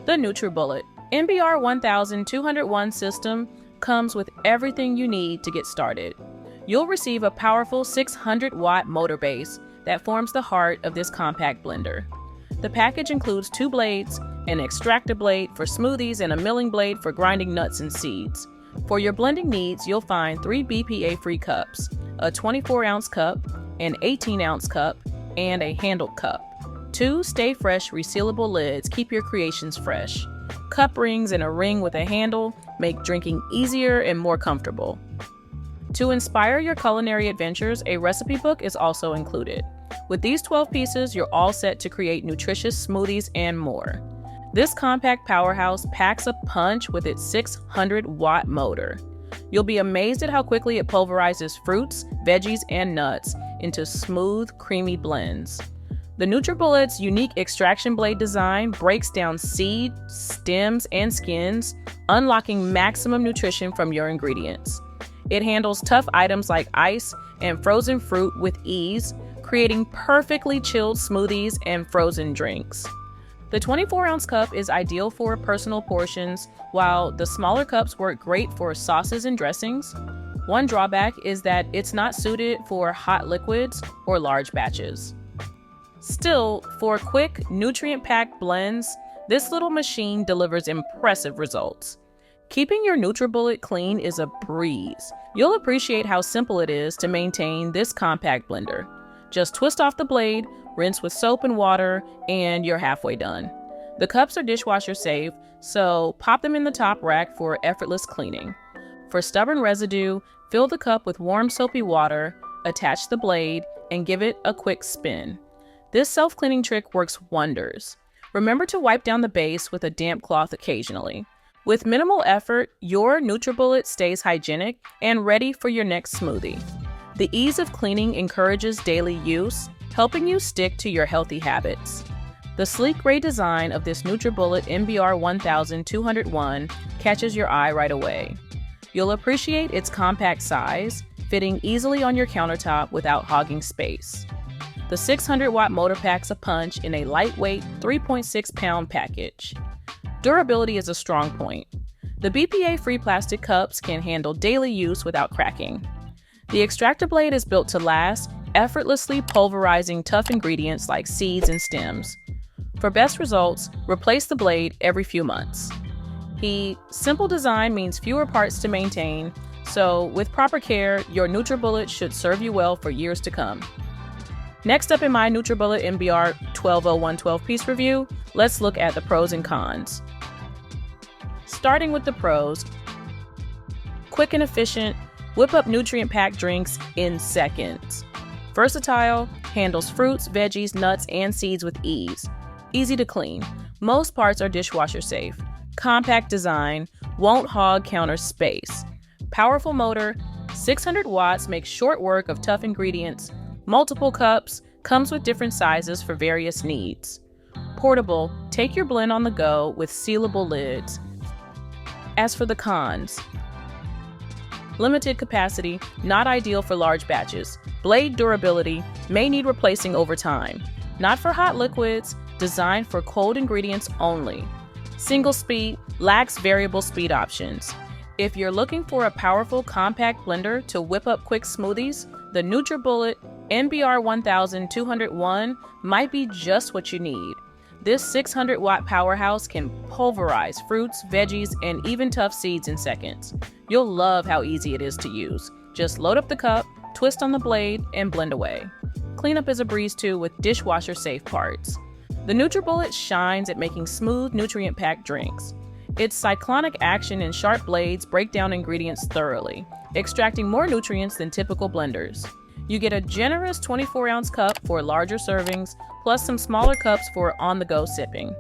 The NutriBullet NBR-1201 system comes with everything you need to get started. You'll receive a powerful 600-watt motor base that forms the heart of this compact blender. The package includes 2 blades, an extractor blade for smoothies and a milling blade for grinding nuts and seeds. For your blending needs, you'll find 3 BPA-free cups, a 24-ounce cup, an 18-ounce cup, and a handled cup. 2 Stay Fresh resealable lids keep your creations fresh. Cup rings and a ring with a handle make drinking easier and more comfortable. To inspire your culinary adventures, a recipe book is also included. With these 12 pieces, you're all set to create nutritious smoothies and more. This compact powerhouse packs a punch with its 600-watt motor. You'll be amazed at how quickly it pulverizes fruits, veggies, and nuts into smooth, creamy blends. The NutriBullet's unique extraction blade design breaks down seeds, stems, and skins, unlocking maximum nutrition from your ingredients. It handles tough items like ice and frozen fruit with ease, creating perfectly chilled smoothies and frozen drinks. The 24-ounce cup is ideal for personal portions, while the smaller cups work great for sauces and dressings. One drawback is that it's not suited for hot liquids or large batches. Still, for quick, nutrient-packed blends, this little machine delivers impressive results. Keeping your NutriBullet clean is a breeze. You'll appreciate how simple it is to maintain this compact blender. Just twist off the blade, rinse with soap and water, and you're halfway done. The cups are dishwasher safe, so pop them in the top rack for effortless cleaning. For stubborn residue, fill the cup with warm soapy water, attach the blade, and give it a quick spin. This self-cleaning trick works wonders. Remember to wipe down the base with a damp cloth occasionally. With minimal effort, your NutriBullet stays hygienic and ready for your next smoothie. The ease of cleaning encourages daily use, helping you stick to your healthy habits. The sleek gray design of this NutriBullet NBR-1201 catches your eye right away. You'll appreciate its compact size, fitting easily on your countertop without hogging space. The 600-watt motor packs a punch in a lightweight 3.6-pound package. Durability is a strong point. The BPA-free plastic cups can handle daily use without cracking. The extractor blade is built to last, effortlessly pulverizing tough ingredients like seeds and stems. For best results, replace the blade every few months. The simple design means fewer parts to maintain, so with proper care, your NutriBullet should serve you well for years to come. Next up in my NutriBullet NBR-1201 12-piece review, let's look at the pros and cons. Starting with the pros, quick and efficient, whip up nutrient-packed drinks in seconds. Versatile, handles fruits, veggies, nuts, and seeds with ease. Easy to clean. Most parts are dishwasher safe. Compact design, won't hog counter space. Powerful motor, 600 watts makes short work of tough ingredients. Multiple cups, comes with different sizes for various needs. Portable, take your blend on the go with sealable lids. As for the cons, limited capacity, not ideal for large batches. Blade durability, may need replacing over time. Not for hot liquids, designed for cold ingredients only. Single speed, lacks variable speed options. If you're looking for a powerful compact blender to whip up quick smoothies, the NutriBullet NBR-1201 might be just what you need. This 600-watt powerhouse can pulverize fruits, veggies, and even tough seeds in seconds. You'll love how easy it is to use. Just load up the cup, twist on the blade, and blend away. Cleanup is a breeze too with dishwasher-safe parts. The NutriBullet shines at making smooth, nutrient-packed drinks. Its cyclonic action and sharp blades break down ingredients thoroughly, extracting more nutrients than typical blenders. You get a generous 24-ounce cup for larger servings, plus some smaller cups for on-the-go sipping.